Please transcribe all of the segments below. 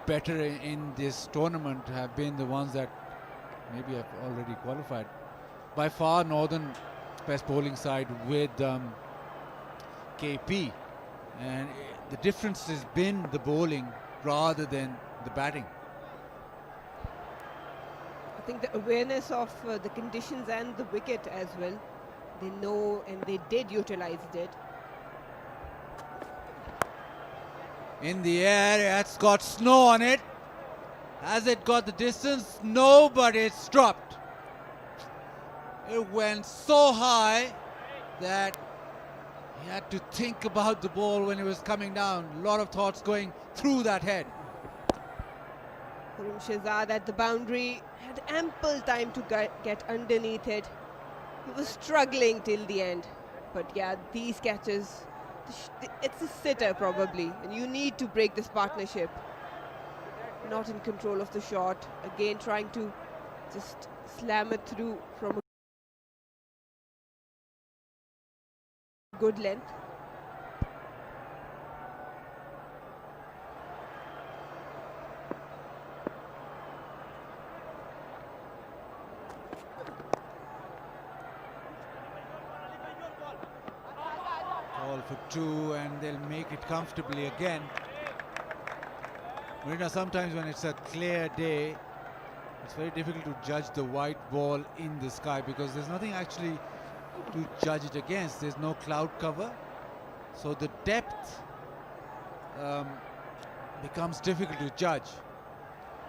better in this tournament have been the ones that maybe have already qualified. By far, Northern best bowling side with KP, and the difference has been the bowling rather than the batting. I think the awareness of the conditions and the wicket as well, they know and they did utilize it. In the air, it's got snow on it. Has it got the distance? No, but it's dropped. It went so high that he had to think about the ball when it was coming down. A lot of thoughts going through that head. Karim Shehzad at the boundary had ample time to get underneath it. He was struggling till the end. But yeah, these catches, it's a sitter probably, and you need to break this partnership. Not in control of the shot. Again, trying to just slam it through from a good length. Ball for two, and they'll make it comfortably again. Marina, sometimes when it's a clear day, it's very difficult to judge the white ball in the sky because there's nothing actually to judge it against. There's no cloud cover, so the depth becomes difficult to judge.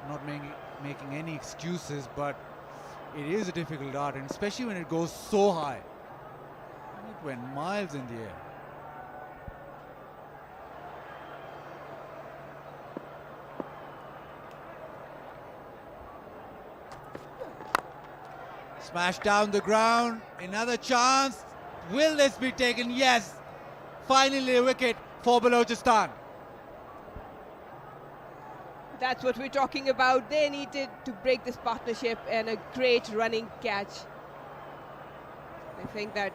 I'm not making any excuses, but it is a difficult art, and especially when it goes so high. It went miles in the air. Smash down the ground, another chance. Will this be taken? Yes. Finally a wicket for Balochistan. That's what we're talking about. They needed to break this partnership, and a great running catch. I think that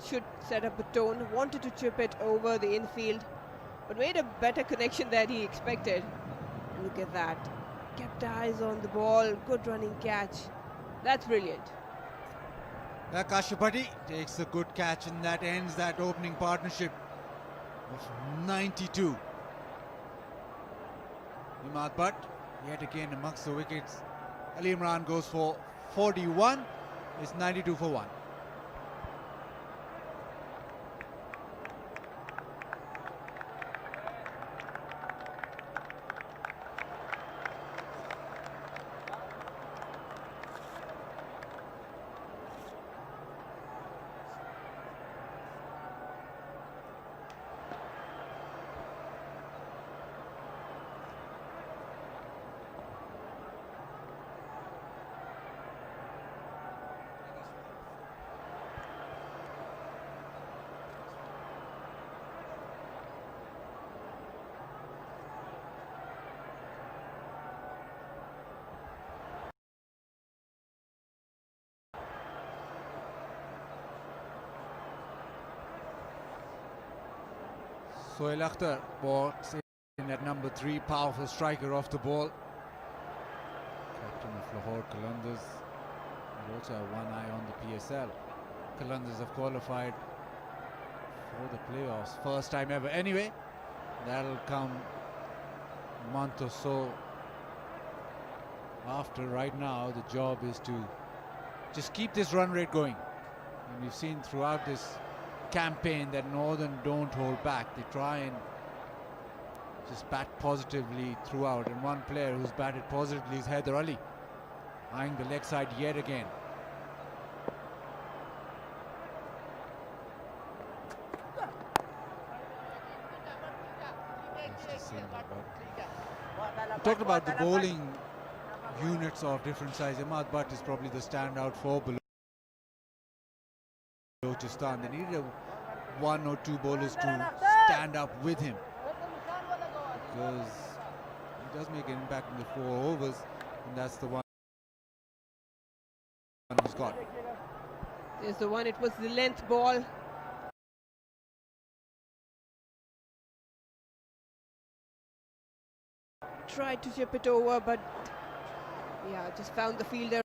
should set up a tone. Wanted to chip it over the infield, but made a better connection than he expected. Look at that. Kept eyes on the ball. Good running catch. That's brilliant. Kashyapati takes a good catch, and that ends that opening partnership of 92. Imad Butt yet again amongst the wickets. Ali Imran goes for 41. It's 92 for 1. Sohail Akhtar walks in at number 3, powerful striker off the ball. Captain of Lahore Qalandars. And also have one eye on the PSL. Qalandars have qualified for the playoffs, first time ever. Anyway, that'll come a month or so after. Right now, the job is to just keep this run rate going. And we've seen throughout this campaign that Northern don't hold back. They try and just bat positively throughout, and one player who's batted positively is Haider Ali, eyeing the leg side yet again. We talked about the bowling units of different size. Imad Butt is probably the standout for Balochistan. They needed one or two bowlers to stand up with him, because he does make an impact in the 4 overs, and that's the one he's got. There's the one. It was the length ball. tried to chip it over, but yeah, just found the fielder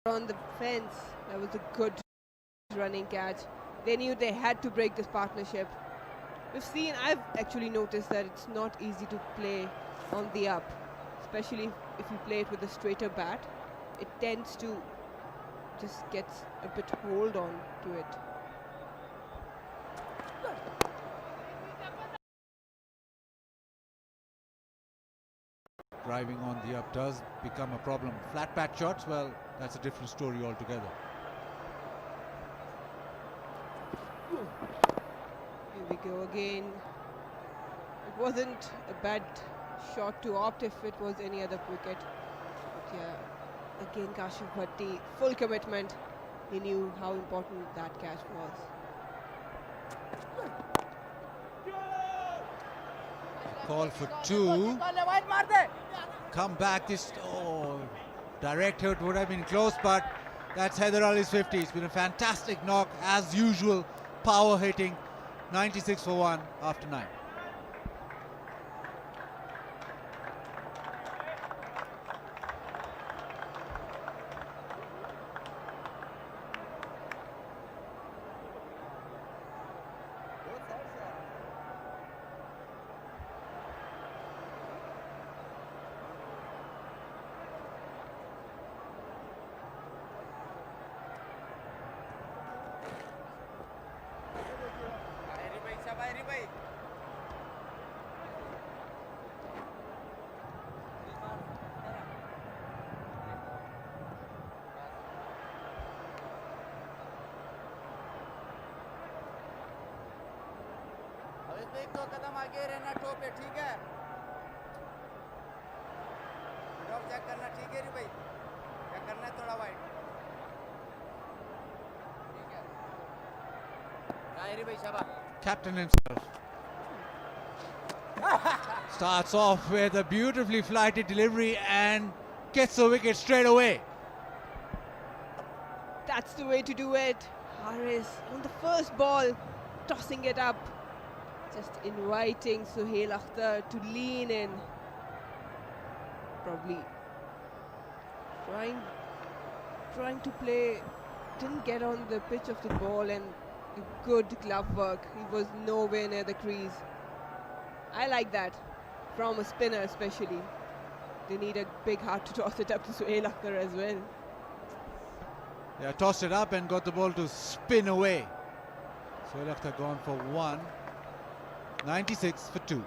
on the fence. That was a good running catch. They knew they had to break this partnership. I've actually noticed that it's not easy to play on the up, especially if you play it with a straighter bat. It tends to just gets a bit hold on to it. Driving on the up does become a problem. Flat bat shots, well, that's a different story altogether. Here we go again. It wasn't a bad shot to opt if it was any other wicket. But yeah, again Kashif Bhatti, full commitment. He knew how important that catch was. Call for two. Come back, direct hit would have been close, but that's Haider Ali's 50. It's been a fantastic knock as usual, power hitting, 96 for 1 after 9. एक दो कदम आगे रहना top पे, ठीक है? Drop check करना, ठीक है रे भाई? क्या करना है थोड़ा वाइड? ठीक है? हाँ रे भाई शाबाश. Captain himself starts off with a beautifully flighted delivery and gets the wicket straight away. That's the way to do it. Haris on the first ball, tossing it up, just inviting Sohail Akhtar to lean in. Probably trying to play, didn't get on the pitch of the ball, and good glove work. He was nowhere near the crease. I like that from a spinner especially. They need a big heart to toss it up to Sohail Akhtar as well. Yeah, tossed it up and got the ball to spin away. Sohail Akhtar gone for 1. 96 for 2.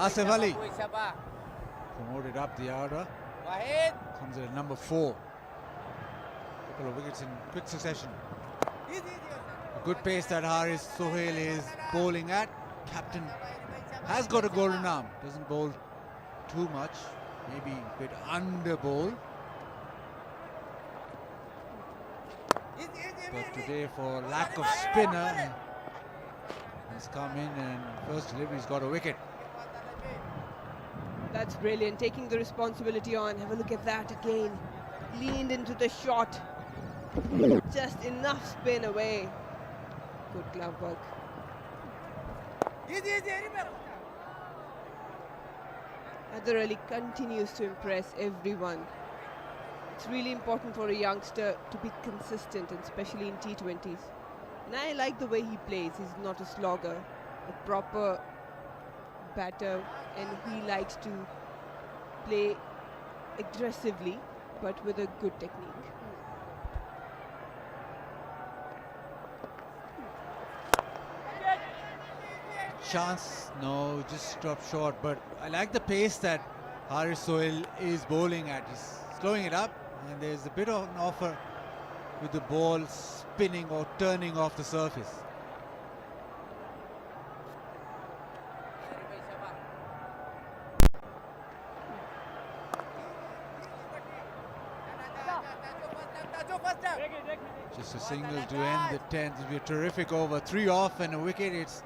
Asif Ali promoted up the order. Comes in at number 4. Couple of wickets in quick succession. A good pace that Haris Sohail is bowling at. Captain has got a golden arm. Doesn't bowl too much. Maybe a bit under bowl. But today, for lack of spinner, he's come in and first delivery's got a wicket. That's brilliant, taking the responsibility on. Have a look at that again. Leaned into the shot. Just enough spin away. Good glove work. Haider Ali continues to impress everyone. It's really important for a youngster to be consistent, and especially in T20s. And I like the way he plays. He's not a slogger, a proper batter, and he likes to play aggressively but with a good technique. chance? No, just dropped short. But I like the pace that Haris Sohail is bowling at. He's slowing it up, and there's a bit of an offer with the ball spinning or turning off the surface. Just a single to end the 10th. It'll be a terrific over. 3 off and a wicket. It's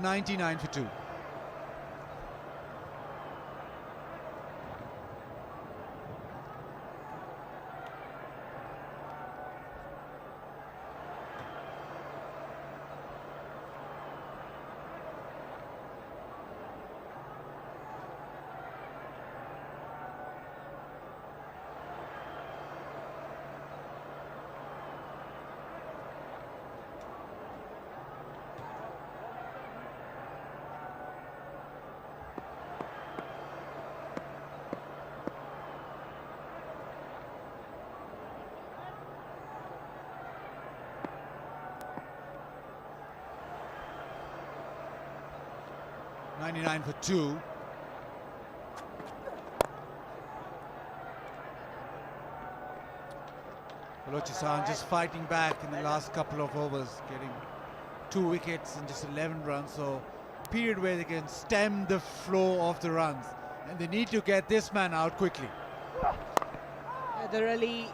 99 for 2. .99 for 2. Balochistan just fighting back in the last couple of overs, getting 2 wickets and just 11 runs. So period where they can stem the flow of the runs, and they need to get this man out quickly. Haider Ali,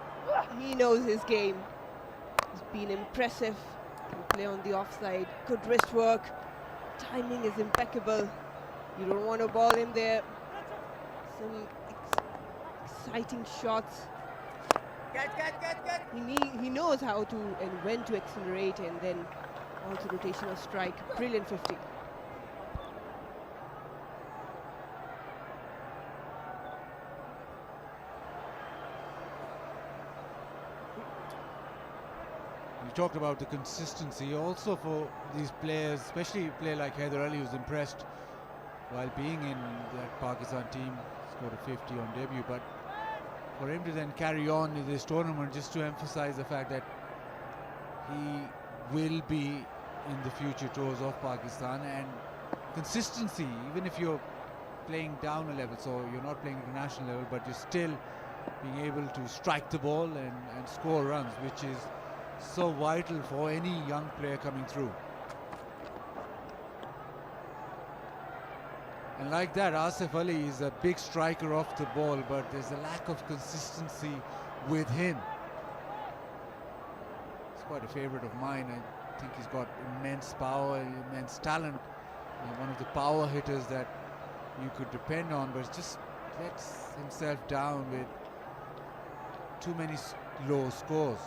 he knows his game. He's been impressive. Can play on the offside. Good wrist work. Timing is impeccable. You don't want to ball him there. Some exciting shots. He knows how to and when to accelerate, and then also rotational strike. Brilliant 50. You talked about the consistency also for these players, especially a player like Haider Ali, who's impressed while being in that Pakistan team, scored a 50 on debut. But for him to then carry on in this tournament, just to emphasize the fact that he will be in the future tours of Pakistan, and consistency, even if you're playing down a level, so you're not playing international level, but you're still being able to strike the ball and score runs, which is so vital for any young player coming through. And like that, Asif Ali is a big striker off the ball, but there's a lack of consistency with him. He's quite a favorite of mine. I think he's got immense power, immense talent. One of the power hitters that you could depend on, but just lets himself down with too many low scores.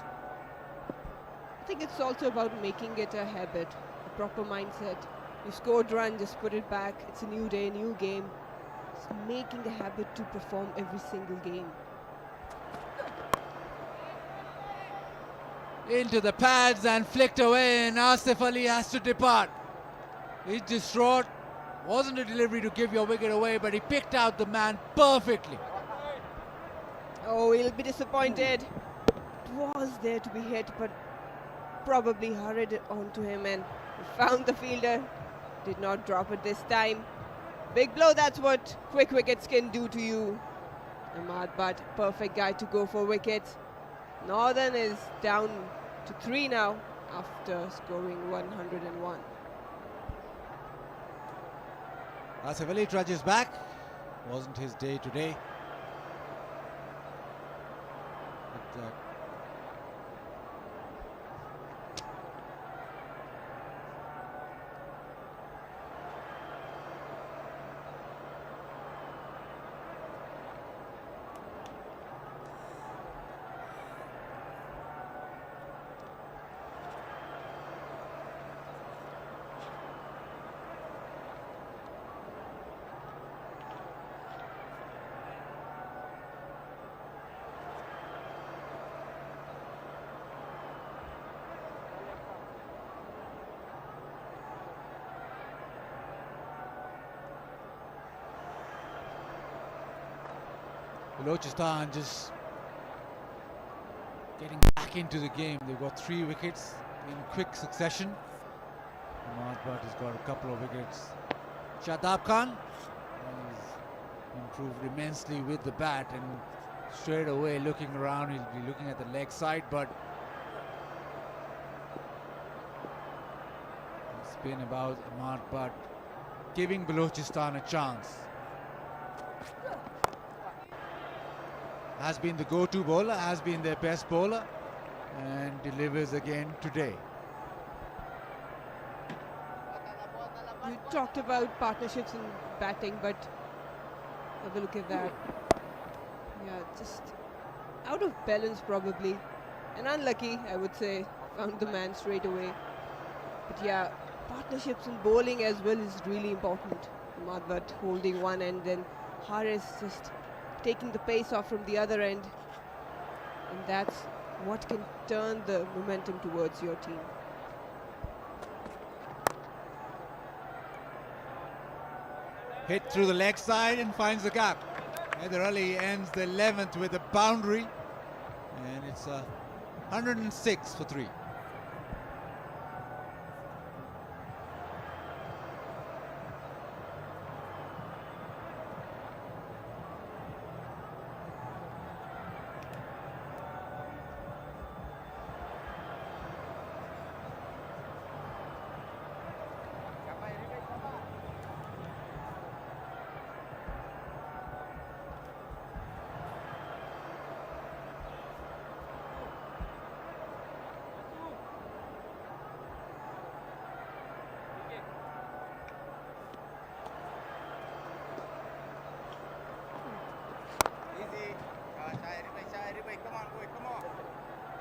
I think it's also about making it a habit, a proper mindset. You scored run, just put it back. It's a new day, new game. It's making a habit to perform every single game. Into the pads and flicked away, and Asif Ali has to depart. He's distraught. Wasn't a delivery to give your wicket away, but he picked out the man perfectly. Oh, he'll be disappointed. It was there to be hit, but probably hurried it onto him and found the fielder. Did not drop it this time. Big blow, that's what quick wickets can do to you. Ahmad Butt, perfect guy to go for wickets. Northern is down to 3 now after scoring 101. Asif Ali trudges back. Wasn't his day today. But, Balochistan just getting back into the game. They've got 3 wickets in quick succession. Ahmad Butt has got a couple of wickets. Shadab Khan has improved immensely with the bat, and straight away looking around, he'll be looking at the leg side, but it's been about Ahmad Butt giving Balochistan a chance. Has been the go-to bowler, has been their best bowler, and delivers again today. You talked about partnerships in batting, but have a look at that. Yeah, just out of balance probably, and unlucky, I would say. Found the man straight away. But yeah, partnerships in bowling as well is really important. Ahmad Butt holding one end, then Haris just taking the pace off from the other end, and that's what can turn the momentum towards your team. Hit through the leg side and finds the gap. Haider Ali ends the 11th with a boundary, and it's 106 for 3.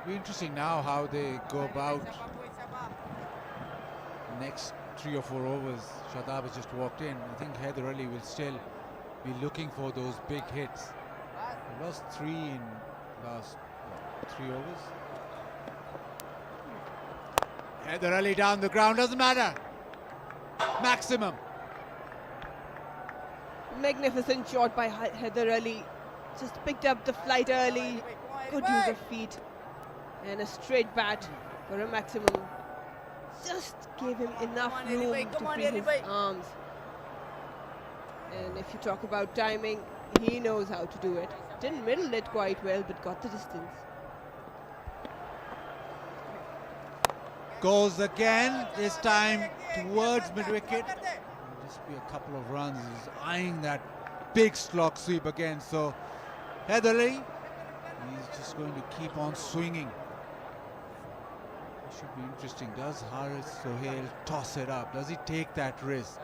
Be interesting now how they go about next 3 or 4 overs. Shadab has just walked in. I think Haider Ali will still be looking for those big hits. He lost 3 in last 3 overs. Haider Ali down the ground, doesn't matter. Maximum. Magnificent shot by Haider Ali. Just picked up the flight early. Good use of feet. And a straight bat for a maximum. Just gave him enough room to free his arms. And if you talk about timing, he knows how to do it. Didn't middle it quite well, but got the distance. Goes again, this time towards mid-wicket. Just be a couple of runs. He's eyeing that big slog sweep again. So Haider Ali, he's just going to keep on swinging. Should be interesting. Does Haris Sohail toss it up? Does he take that risk?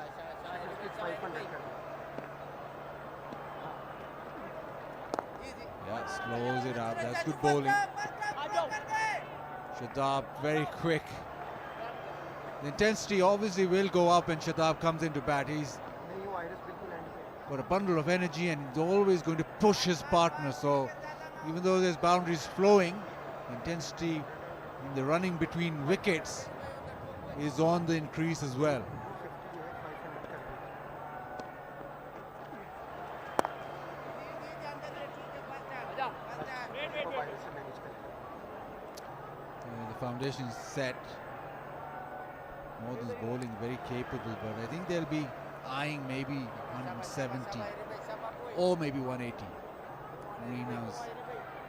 Yeah, slows it up. That's good bowling. Shadab very quick. The intensity obviously will go up when Shadab comes into bat. He's got a bundle of energy and he's always going to push his partner. So even though there's boundaries flowing, intensity in the running between wickets is on the increase as well. The foundation is set. Morden's bowling very capable, but I think they'll be eyeing maybe 170 or maybe 180. Marina's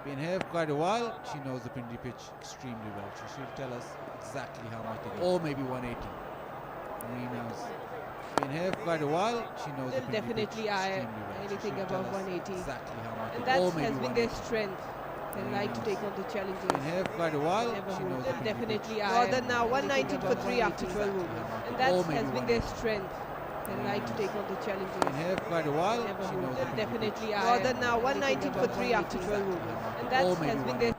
been here for quite a while. She knows the Pindi pitch extremely well. She'll tell us exactly how much they get. Or maybe 180. Marina's been here for quite a while. She knows the Pindi pitch definitely eye extremely well. anything She'll tell above us 180. exactly how much And they get. Or that maybe has been 180. their strength. They like to take on the challenges. Been here for quite a while. Never She hold. knows the They'll Pindi pitch. definitely eye. More than now, 190 for 3 after 12 overs. And that Or maybe has been 180. their strength. They like to take on the challenges. Been here for quite a while. Never She hold. knows the They'll Pindi pitch. definitely eye. More than now, 190 for 3 after 12 overs. And that Or maybe has been 180. their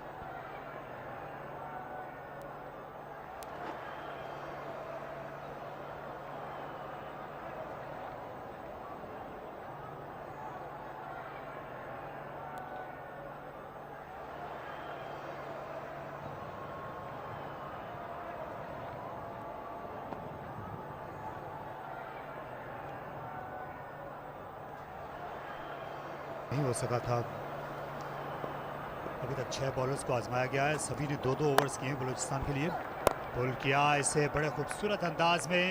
नहीं हो सका था। अभी तक 6 bowlers को आजमाया गया है, सभी ने 2-2 ओवर्स किए हैं बलूचिस्तान के लिए। पुल किया इसे बड़े खूबसूरत अंदाज में।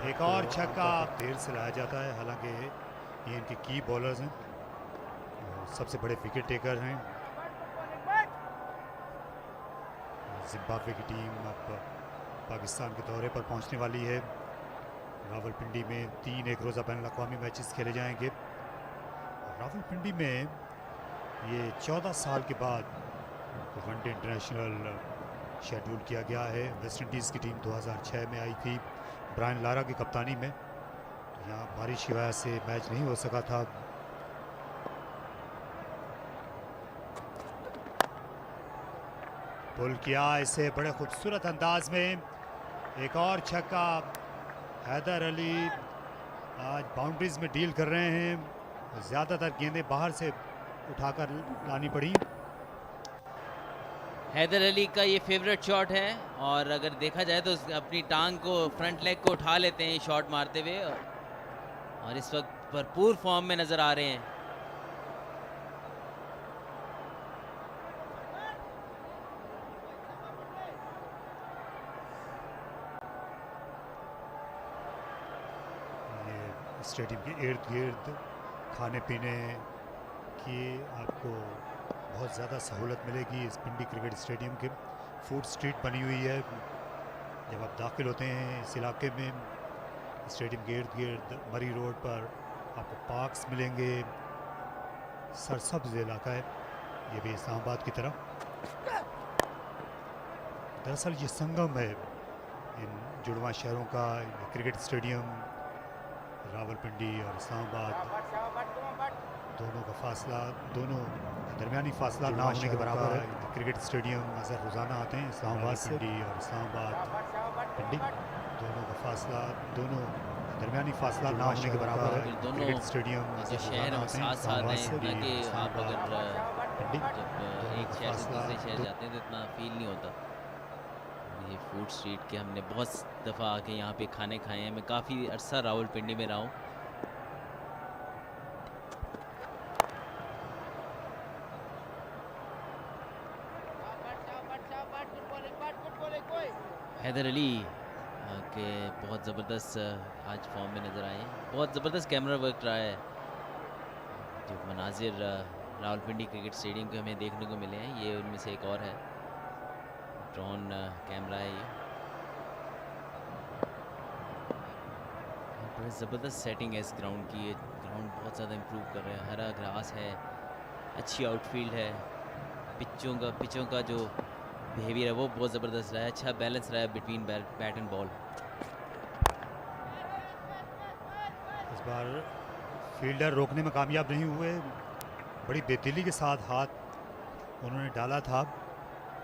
एक और छक्का देर से लाया जाता है, हालांकि ये इनके की बॉलर्स हैं और सबसे बड़े विकेट टेकर हैं। जिम्बाब्वे की टीम अब पाकिस्तान के दौरे पर पहुंचने वाली है। रावलपिंडी में 3 एक रोज़ा बैन अवी मैचेस खेले जाएंगे। रावलपिंडी में ये 14 साल के बाद वनडे इंटरनेशनल शेड्यूल किया गया है। वेस्ट इंडीज़ की टीम 2006 में आई थी ब्रायन लारा की कप्तानी में, तो यहाँ बारिश की वजह से मैच नहीं हो सका था। पुल किया इसे बड़े खूबसूरत अंदाज में। एक और छक्का। हैदर अली आज बाउंड्रीज में डील कर रहे हैं। ज़्यादातर गेंदें बाहर से उठाकर लानी पड़ी। हैदर अली का ये फेवरेट शॉट है और अगर देखा जाए तो अपनी टांग को, फ्रंट लेग को उठा लेते हैं शॉट मारते हुए और इस वक्त भरपूर फॉर्म में नज़र आ रहे हैं। स्टेडियम के इर्द गिर्द खाने पीने की आपको बहुत ज़्यादा सहूलत मिलेगी। इस पिंडी क्रिकेट स्टेडियम के फूड स्ट्रीट बनी हुई है। जब आप दाखिल होते हैं इस इलाके में, स्टेडियम के इर्द गिर्द मरी रोड पर आपको पार्क्स मिलेंगे। सरसब्ज इलाका है ये भी इस्लामाबाद की तरह। दरअसल ये संगम है इन जुड़वा शहरों का। क्रिकेट स्टेडियम रावलपिंडी और इस्लामाबाद दोनों का फासला, दोनों दरमियानी फासला ना होने के बराबर है। क्रिकेट स्टेडियम नज़र रोज़ाना आते हैं इस्लामाबाद से, और इस्लामाबाद पिंडी दोनों का फासला, दोनों दरमियानी फासला ना होने के बराबर है। क्रिकेट स्टेडियम शहर साथ साथ हैं, ताकि आप अगर जब एक शहर से दूसरे शहर जाते हैं तो इतना फील नहीं होता। ये फूड स्ट्रीट के हमने बहुत दफ़ा आके यहाँ पे खाने खाए हैं। मैं काफ़ी अरसा रावलपिंडी में रहा हूँ। हैदर अली के बहुत ज़बरदस्त आज फॉर्म में नज़र आए हैं। बहुत ज़बरदस्त कैमरा वर्क रहा है। जो मनाजिर रावलपिंडी क्रिकेट स्टेडियम के हमें देखने को मिले हैं, ये उनमें से एक और है। ड्रोन कैमरा है ये। बड़ी ज़बरदस्त सेटिंग है इस ग्राउंड की। ये ग्राउंड बहुत ज़्यादा इम्प्रूव कर रहा है। हरा ग्रास है, अच्छी आउटफील्ड है। पिचों का जो बिहेवियर है वो बहुत ज़बरदस्त रहा है। अच्छा बैलेंस रहा है बिटवीन बैट एंड बॉल। इस बार फील्डर रोकने में कामयाब नहीं हुए। बड़ी बेदिली के साथ हाथ उन्होंने डाला था,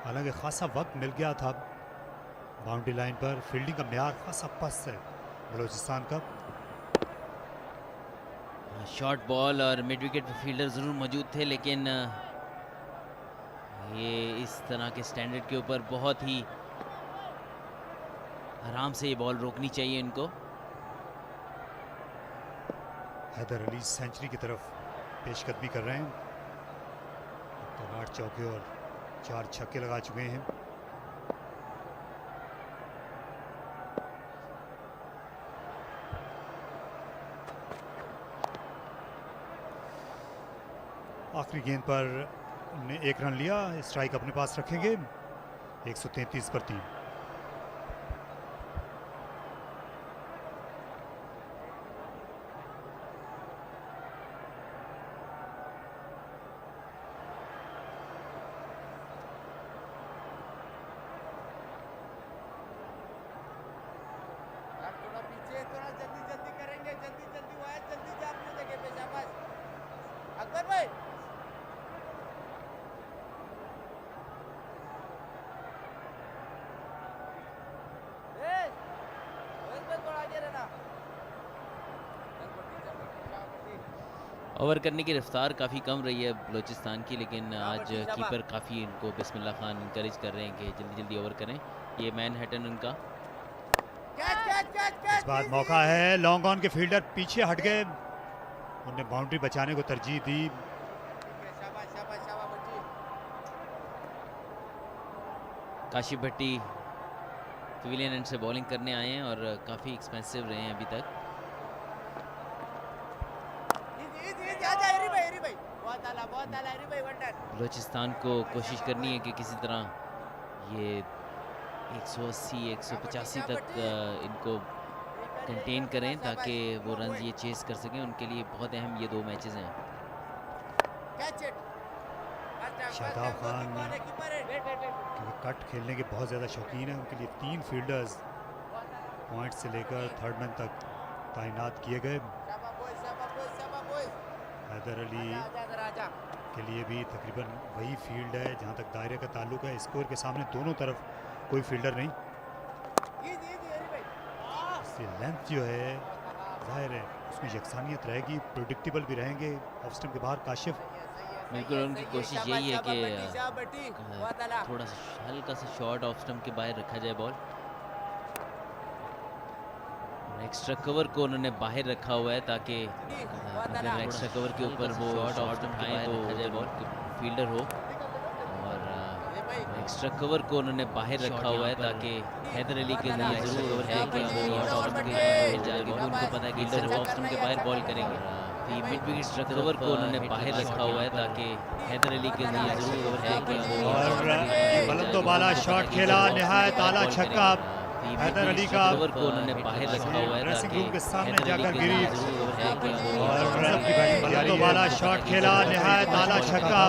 हालांकि खासा वक्त मिल गया था बाउंड्री लाइन पर। फील्डिंग का म्यार खासा पस्त है बलोचिस्तान का। शॉर्ट बॉल और मिड विकेट पर फील्डर ज़रूर मौजूद थे, लेकिन ये इस तरह के स्टैंडर्ड के ऊपर बहुत ही आराम से ये बॉल रोकनी चाहिए इनको। हैदर अली सेंचुरी की तरफ पेशकदमी कर रहे हैं। तो 8 चौके और 4 छक्के लगा चुके हैं। आखिरी गेंद पर उन्होंने 1 रन लिया। स्ट्राइक अपने पास रखेंगे। 133 पर 3। थोड़ा पीछे, थोड़ा जल्दी जल्दी करेंगे, जल्दी जल्दी वो है, जल्दी जा अपनी जगह पे। शाबाश अकबर भाई। थोड़ा आगे रहना। ओवर करने की रफ्तार काफ़ी कम रही है बलोचिस्तान की, लेकिन आज कीपर काफ़ी इनको बिस्मिल्लाह खान इंकरेज कर रहे हैं कि जल्दी जल्दी ओवर करें। ये मैनहट्टन उनका इस बार मौका है। लॉन्ग ऑन के फील्डर पीछे हट गए। उन्होंने बाउंड्री बचाने को तरजीह दी। शाबाश शाबाश शाबाश बच्ची। काशिफ भट्टी पवेलियन एंड से बॉलिंग करने आए हैं और काफ़ी एक्सपेंसिव रहे हैं अभी तक। आजा हरी भाई बहुत आला हरी भाई वंडर। बलोचिस्तान को कोशिश करनी है कि किसी तरह ये 180 185 तक इनको कंटेन करें ताकि वो रन ये चेस कर सकें। उनके लिए बहुत अहम ये 2 मैचेस हैं। शादाब खान क्योंकि कट खेलने के बहुत ज़्यादा शौकीन हैं, उनके लिए 3 फील्डर्स पॉइंट से लेकर थर्ड मैन तक तैनात किए गए। हैदर अली के लिए भी तकरीबन वही फील्ड है जहां तक दायरे का ताल्लुक है। स्कोर के सामने दोनों तरफ कोई फील्डर नहीं, इसलिए लेंथ जो है जाहिर है उसमें यकसानियत रहेगी, प्रोडिक्टेबल भी रहेंगे। ऑफ स्टंप के बाहर काशिफ बिल्कुल उनकी कोशिश यही है कि थोड़ा सा हल्का सा शॉर्ट ऑफ स्टंप के बाहर रखा जाए बॉल। एक्स्ट्रा कवर को उन्होंने बाहर रखा हुआ है ताकि अगर एक्स्ट्रा कवर के ऊपर वो शॉर्ट ऑफ स्टंप के बाहर रखा जाए बॉल फील्डर हो। और एक्स्ट्रा कवर को उन्होंने बाहर रखा हुआ है ताकि हैदर अली के लिए जरूर है कि वो शॉर्ट ऑफ स्टंप के बाहर जाए, क्योंकि उनको पता है कि फील्डर ऑफ स्टंप के बाहर बॉल करेंगे। मिड विकेट कवर को उन्होंने बाहर रखा हुआ है ताकि हैदर अली के लिए जरूर है कि वो बुलंदो बाला शॉट खेला, निहायत आला छक्का हैदर अली का कवर को उन्होंने बाहर रखा हुआ है ड्रेसिंग ताकि रूम के सामने हैदर अली जाकर के लिए गिरी जरूर है कि वो और बुलंदो बाला शॉट खेला, निहायत आला छक्का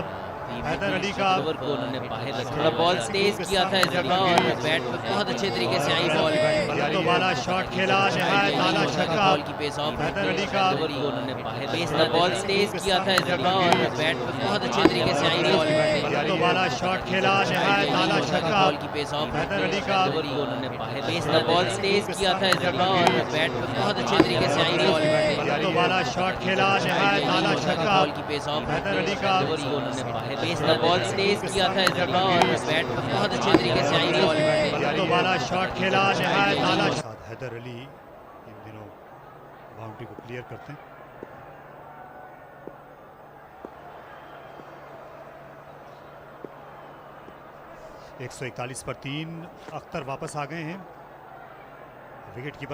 हैदर अली का कवर को उन्होंने बाहर रखा। थोड़ा बॉल तेज किया था इस दफा और बैट पे बहुत अच्छे तरीके से आई बॉल। बुलंदो बाला शॉट खेला, निहायत आला छक्का बॉल की पेस ऑफ हैदर अली का कवर को उन्होंने बाहर पेस बॉल तेज किया था इस दफा और बैट पे बहुत अच्छे तरीके से आई बॉल। बुलंदो बाला शॉट खेला, निहायत आला छक्का बॉल की पेस ऑफ हैदर अली का कवर को उन्होंने बाहर पेस बॉल तेज किया था इस दफा और बैट पे बहुत अच्छे तरीके से आई बॉल। बुलंदो बाला शॉट खेला, निहायत आला छक्का बॉल की पेस ऑफ हैदर अली का कवर को उन्होंने बाहर पेस बॉल तेज किया था इस दफा और बैट पे बहुत अच्छे तरीके से आई बॉल। बुलंदो बाला शॉट खेला, निहायत आला हैदर अली इन दिनों बाउंड्री को क्लियर करते हैं। एक 141 पर 3 अख्तर वापस आ गए हैं। Wicket keeper